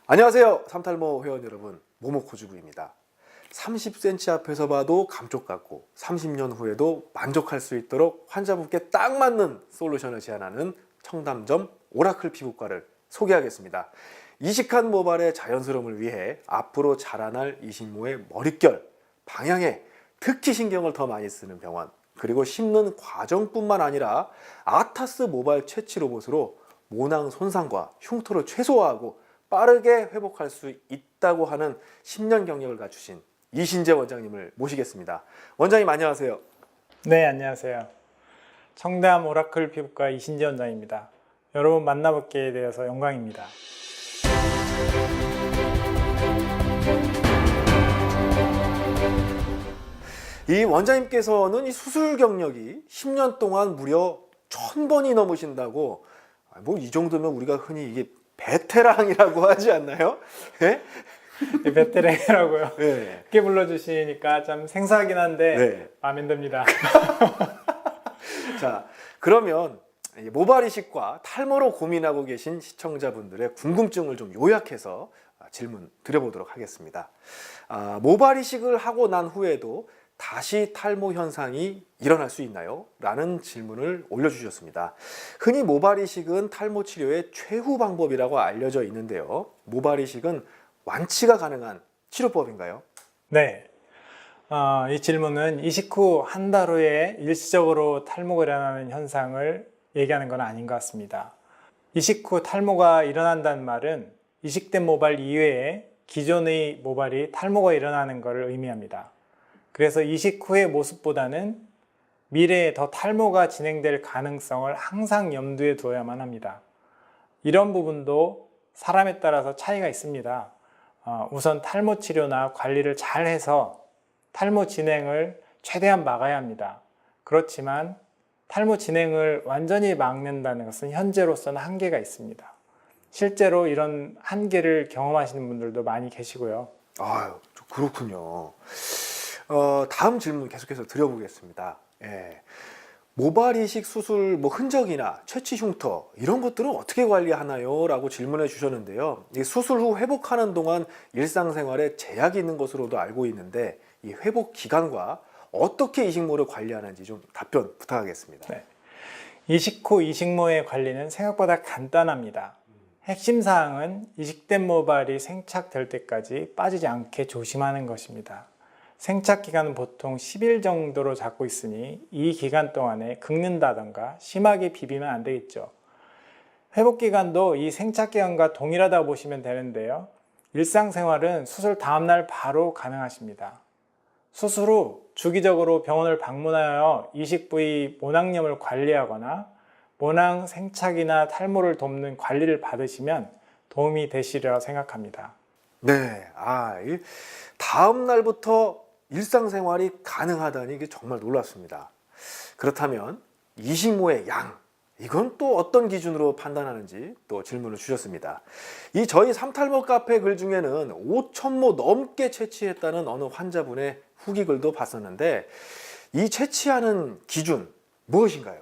안녕하세요, 삼탈모 회원 여러분, 모모코주부입니다. 30cm 앞에서 봐도 감쪽 같고 30년 후에도 만족할 수 있도록 환자분께 딱 맞는 솔루션을 제안하는 청담점 오라클 피부과를 소개하겠습니다. 이식한 모발의 자연스러움을 위해 앞으로 자라날 이식모의 머릿결, 방향에 특히 신경을 더 많이 쓰는 병원, 그리고 심는 과정뿐만 아니라 아타스 모발 채취 로봇으로 모낭 손상과 흉터를 최소화하고 빠르게 회복할 수 있다고 하는 10년 경력을 갖추신 이신재 원장님을 모시겠습니다. 원장님 안녕하세요. 네, 안녕하세요. 청담 오라클 피부과 이신재 원장입니다. 여러분 만나뵙게 되어서 영광입니다. 이 원장님께서는 이 수술 경력이 10년 동안 무려 1000번이 넘으신다고, 뭐 이 정도면 우리가 흔히 이게 베테랑이라고 하지 않나요? 네? 베테랑이라고요. 네. 그렇게 불러주시니까 참 생소하긴 한데 네. 마음에 듭니다. 자, 그러면 모발 이식과 탈모로 고민하고 계신 시청자분들의 궁금증을 좀 요약해서 질문 드려보도록 하겠습니다. 모발 이식을 하고 난 후에도 다시 탈모 현상이 일어날 수 있나요? 라는 질문을 올려주셨습니다. 흔히 모발 이식은 탈모 치료의 최후 방법이라고 알려져 있는데요. 모발 이식은 완치가 가능한 치료법인가요? 네, 이 질문은 이식 후 한 달 후에 일시적으로 탈모가 일어나는 현상을 얘기하는 건 아닌 것 같습니다. 이식 후 탈모가 일어난다는 말은 이식된 모발 이외에 기존의 모발이 탈모가 일어나는 것을 의미합니다. 그래서 이식 후의 모습보다는 미래에 더 탈모가 진행될 가능성을 항상 염두에 두어야만 합니다. 이런 부분도 사람에 따라서 차이가 있습니다. 우선 탈모 치료나 관리를 잘 해서 탈모 진행을 최대한 막아야 합니다. 그렇지만 탈모 진행을 완전히 막는다는 것은 현재로서는 한계가 있습니다. 실제로 이런 한계를 경험하시는 분들도 많이 계시고요. 아유, 그렇군요. 다음 질문 계속해서 드려보겠습니다. 모발 이식 수술 흔적이나 채취 흉터 이런 것들은 어떻게 관리하나요? 라고 질문해 주셨는데요. 이 수술 후 회복하는 동안 일상생활에 제약이 있는 것으로도 알고 있는데 이 회복 기간과 어떻게 이식모를 관리하는지 좀 답변 부탁하겠습니다. 네. 이식 후 이식모의 관리는 생각보다 간단합니다. 핵심 사항은 이식된 모발이 생착될 때까지 빠지지 않게 조심하는 것입니다. 생착 기간은 보통 10일 정도로 잡고 있으니 이 기간 동안에 긁는다던가 심하게 비비면 안 되겠죠. 회복 기간도 이 생착 기간과 동일하다고 보시면 되는데요. 일상생활은 수술 다음날 바로 가능하십니다. 수술 후 주기적으로 병원을 방문하여 이식 부위 모낭염을 관리하거나 모낭 생착이나 탈모를 돕는 관리를 받으시면 도움이 되시리라 생각합니다. 네, 다음 날부터 일상생활이 가능하다니 이게 정말 놀랍습니다. 그렇다면 이식모의 양, 이건 또 어떤 기준으로 판단하는지 또 질문을 주셨습니다. 저희 삼탈모 카페 글 중에는 5,000모 넘게 채취했다는 어느 환자분의 후기 글도 봤었는데 이 채취하는 기준 무엇인가요?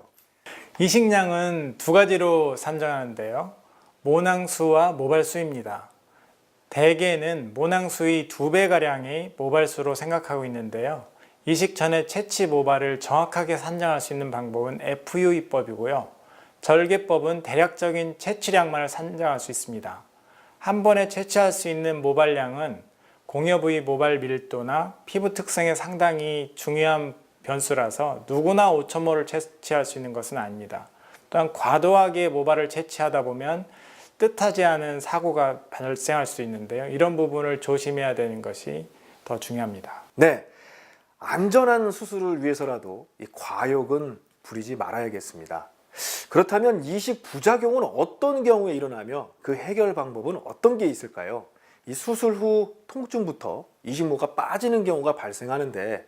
이식량은 두 가지로 산정하는데요. 모낭수와 모발수입니다. 대개는 모낭수의 2배가량의 모발수로 생각하고 있는데요. 이식 전에 채취 모발을 정확하게 산정할 수 있는 방법은 FUE법이고요. 절개법은 대략적인 채취량만을 산정할 수 있습니다. 한 번에 채취할 수 있는 모발량은 공여 부위 모발 밀도나 피부 특성에 상당히 중요한 변수라서 누구나 5,000모를 채취할 수 있는 것은 아닙니다. 또한 과도하게 모발을 채취하다 보면 뜻하지 않은 사고가 발생할 수 있는데요. 이런 부분을 조심해야 되는 것이 더 중요합니다. 네, 안전한 수술을 위해서라도 이 과욕은 부리지 말아야겠습니다. 그렇다면 이식 부작용은 어떤 경우에 일어나며 그 해결 방법은 어떤 게 있을까요? 이 수술 후 통증부터 이식모가 빠지는 경우가 발생하는데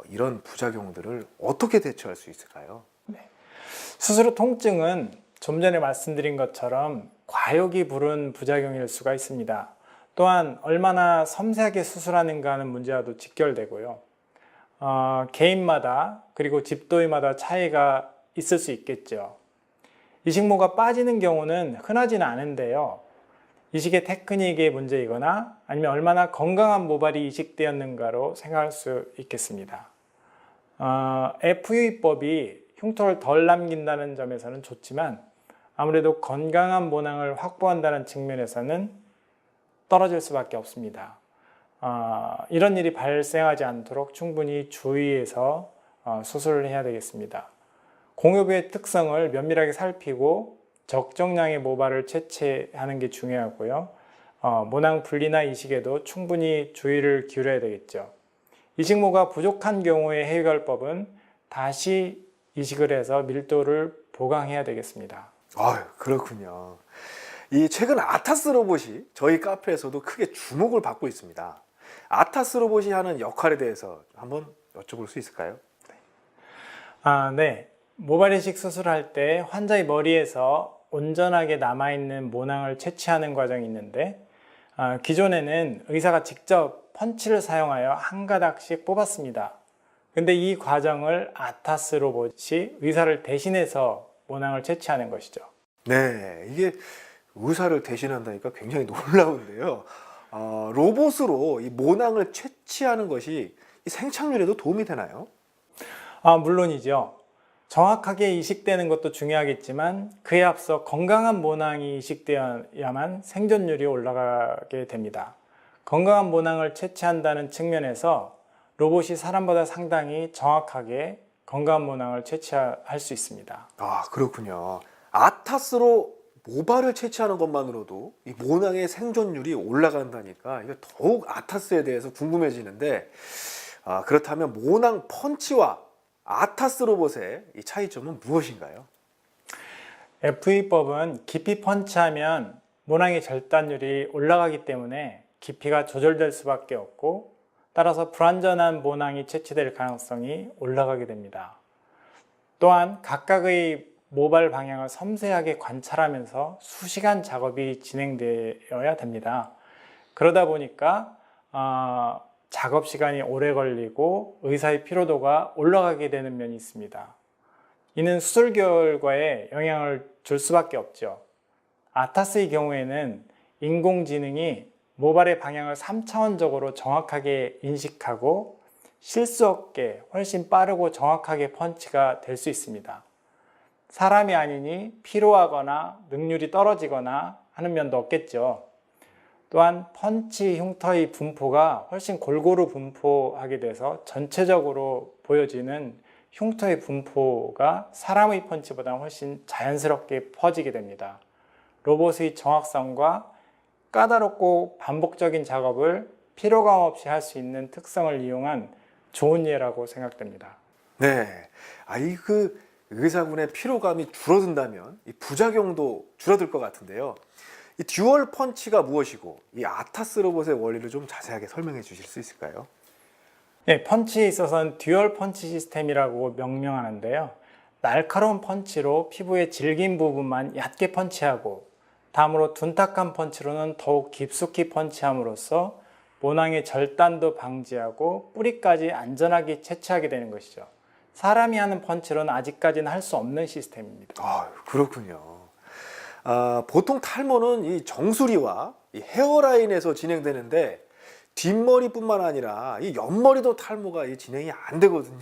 이런 부작용들을 어떻게 대처할 수 있을까요? 수술 후 통증은 좀 전에 말씀드린 것처럼 과욕이 부른 부작용일 수가 있습니다. 또한 얼마나 섬세하게 수술하는가 하는 문제와도 직결되고요. 개인마다 그리고 집도의마다 차이가 있을 수 있겠죠. 이식모가 빠지는 경우는 흔하지는 않은데요. 이식의 테크닉의 문제이거나 아니면 얼마나 건강한 모발이 이식되었는가로 생각할 수 있겠습니다. FUE법이 흉터를 덜 남긴다는 점에서는 좋지만 아무래도 건강한 모낭을 확보한다는 측면에서는 떨어질 수밖에 없습니다. 이런 일이 발생하지 않도록 충분히 주의해서 수술을 해야 되겠습니다. 공여부의 특성을 면밀하게 살피고 적정량의 모발을 채취하는 게 중요하고요. 모낭 분리나 이식에도 충분히 주의를 기울여야 되겠죠. 이식모가 부족한 경우의 해결법은 다시 이식을 해서 밀도를 보강해야 되겠습니다. 그렇군요. 이 최근 아타스 로봇이 저희 카페에서도 크게 주목을 받고 있습니다. 아타스 로봇이 하는 역할에 대해서 한번 여쭤볼 수 있을까요? 네. 모발 이식 수술할 때 환자의 머리에서 온전하게 남아있는 모낭을 채취하는 과정이 있는데 기존에는 의사가 직접 펀치를 사용하여 한 가닥씩 뽑았습니다. 근데 이 과정을 아타스 로봇이 의사를 대신해서 모낭을 채취하는 것이죠. 네, 이게 의사를 대신한다니까 굉장히 놀라운데요. 로봇으로 이 모낭을 채취하는 것이 이 생착률에도 도움이 되나요? 물론이죠. 정확하게 이식되는 것도 중요하겠지만 그에 앞서 건강한 모낭이 이식되어야만 생존율이 올라가게 됩니다. 건강한 모낭을 채취한다는 측면에서 로봇이 사람보다 상당히 정확하게 건강한 모낭을 채취할 수 있습니다. 그렇군요. 아타스로 모발을 채취하는 것만으로도 이 모낭의 생존율이 올라간다니까 이거 더욱 아타스에 대해서 궁금해지는데 그렇다면 모낭 펀치와 아타스 로봇의 이 차이점은 무엇인가요? FE법은 깊이 펀치하면 모낭의 절단율이 올라가기 때문에 깊이가 조절될 수밖에 없고 따라서 불완전한 모낭이 채취될 가능성이 올라가게 됩니다. 또한 각각의 모발 방향을 섬세하게 관찰하면서 수시간 작업이 진행되어야 됩니다. 그러다 보니까 작업 시간이 오래 걸리고 의사의 피로도가 올라가게 되는 면이 있습니다. 이는 수술 결과에 영향을 줄 수밖에 없죠. 아타스의 경우에는 인공지능이 모발의 방향을 3차원적으로 정확하게 인식하고 실수 없게 훨씬 빠르고 정확하게 펀치가 될 수 있습니다. 사람이 아니니 피로하거나 능률이 떨어지거나 하는 면도 없겠죠. 또한 펀치 흉터의 분포가 훨씬 골고루 분포하게 돼서 전체적으로 보여지는 흉터의 분포가 사람의 펀치보다 훨씬 자연스럽게 퍼지게 됩니다. 로봇의 정확성과 까다롭고 반복적인 작업을 피로감 없이 할 수 있는 특성을 이용한 좋은 예라고 생각됩니다. 네, 의사분의 피로감이 줄어든다면 이 부작용도 줄어들 것 같은데요. 이 듀얼 펀치가 무엇이고 이 아타스 로봇의 원리를 좀 자세하게 설명해 주실 수 있을까요? 네, 펀치에 있어서는 듀얼 펀치 시스템이라고 명명하는데요. 날카로운 펀치로 피부의 질긴 부분만 얕게 펀치하고 다음으로 둔탁한 펀치로는 더욱 깊숙이 펀치함으로써 모낭의 절단도 방지하고 뿌리까지 안전하게 채취하게 되는 것이죠. 사람이 하는 펀치로는 아직까지는 할 수 없는 시스템입니다. 그렇군요. 보통 탈모는 이 정수리와 이 헤어라인에서 진행되는데 뒷머리뿐만 아니라 이 옆머리도 탈모가 진행이 안 되거든요.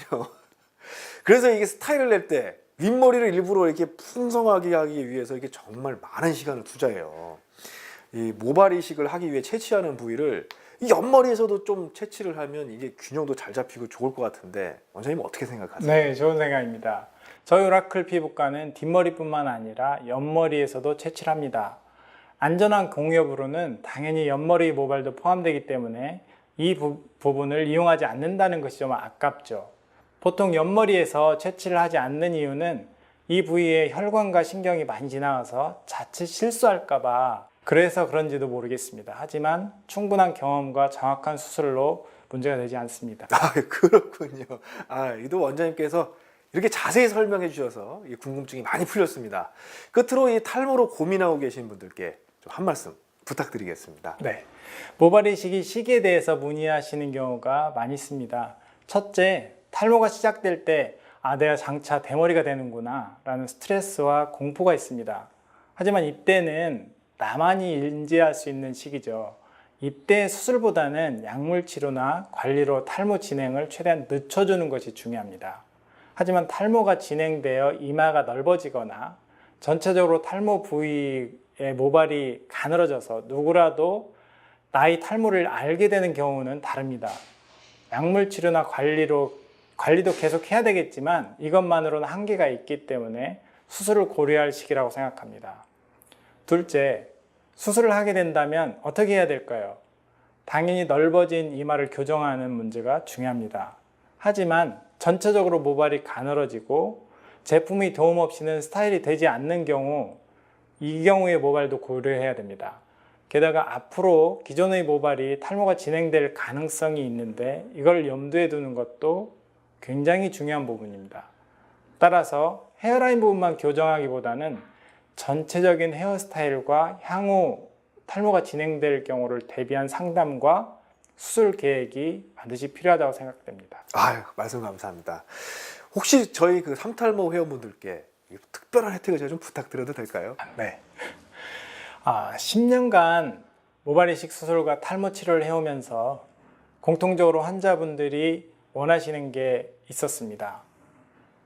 그래서 이게 스타일을 낼 때 윗머리를 일부러 이렇게 풍성하게 하기 위해서 이게 정말 많은 시간을 투자해요. 이 모발 이식을 하기 위해 채취하는 부위를 이 옆머리에서도 좀 채취를 하면 이게 균형도 잘 잡히고 좋을 것 같은데 원장님 어떻게 생각하세요? 네, 좋은 생각입니다. 저희 오라클 피부과는 뒷머리뿐만 아니라 옆머리에서도 채취를 합니다. 안전한 공여부로는 당연히 옆머리 모발도 포함되기 때문에 이 부분을 이용하지 않는다는 것이 좀 아깝죠. 보통 옆머리에서 채취를 하지 않는 이유는 이 부위에 혈관과 신경이 많이 지나가서 자칫 실수할까봐 그래서 그런지도 모르겠습니다. 하지만 충분한 경험과 정확한 수술로 문제가 되지 않습니다. 그렇군요. 이도 원장님께서 이렇게 자세히 설명해 주셔서 이 궁금증이 많이 풀렸습니다. 끝으로 이 탈모로 고민하고 계신 분들께 좀 한 말씀 부탁드리겠습니다. 네. 모발 이식이 시기에 대해서 문의하시는 경우가 많이 있습니다. 첫째, 탈모가 시작될 때 내가 장차 대머리가 되는구나 라는 스트레스와 공포가 있습니다. 하지만 이때는 나만이 인지할 수 있는 시기죠. 이때 수술보다는 약물 치료나 관리로 탈모 진행을 최대한 늦춰주는 것이 중요합니다. 하지만 탈모가 진행되어 이마가 넓어지거나 전체적으로 탈모 부위의 모발이 가늘어져서 누구라도 나의 탈모를 알게 되는 경우는 다릅니다. 약물 치료나 관리도 계속 해야 되겠지만 이것만으로는 한계가 있기 때문에 수술을 고려할 시기라고 생각합니다. 둘째, 수술을 하게 된다면 어떻게 해야 될까요? 당연히 넓어진 이마를 교정하는 문제가 중요합니다. 하지만 전체적으로 모발이 가늘어지고 제품이 도움 없이는 스타일이 되지 않는 경우, 이 경우의 모발도 고려해야 됩니다. 게다가 앞으로 기존의 모발이 탈모가 진행될 가능성이 있는데 이걸 염두에 두는 것도 굉장히 중요한 부분입니다. 따라서 헤어라인 부분만 교정하기보다는 전체적인 헤어스타일과 향후 탈모가 진행될 경우를 대비한 상담과 수술 계획이 반드시 필요하다고 생각됩니다. 말씀 감사합니다. 혹시 저희 그 삼탈모 회원분들께 특별한 혜택을 제가 좀 부탁드려도 될까요? 네. 10년간 모발 이식 수술과 탈모 치료를 해오면서 공통적으로 환자분들이 원하시는 게 있었습니다.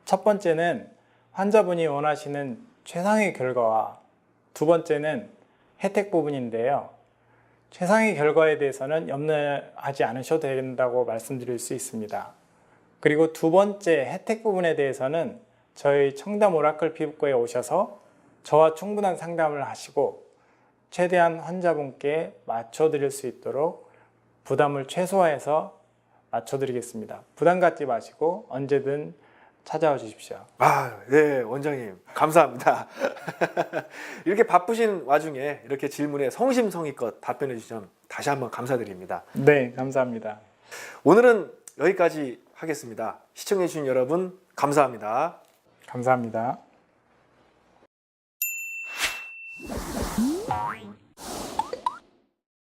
첫 번째는 환자분이 원하시는 최상의 결과와 두 번째는 혜택 부분인데요. 최상의 결과에 대해서는 염려하지 않으셔도 된다고 말씀드릴 수 있습니다. 그리고 두 번째 혜택 부분에 대해서는 저희 청담 오라클 피부과에 오셔서 저와 충분한 상담을 하시고 최대한 환자분께 맞춰드릴 수 있도록 부담을 최소화해서 맞춰드리겠습니다. 부담 갖지 마시고 언제든 찾아와 주십시오. 네, 원장님 감사합니다. 이렇게 바쁘신 와중에 이렇게 질문에 성심성의껏 답변해 주셔서 다시 한번 감사드립니다. 네, 감사합니다. 오늘은 여기까지 하겠습니다. 시청해 주신 여러분 감사합니다. 감사합니다.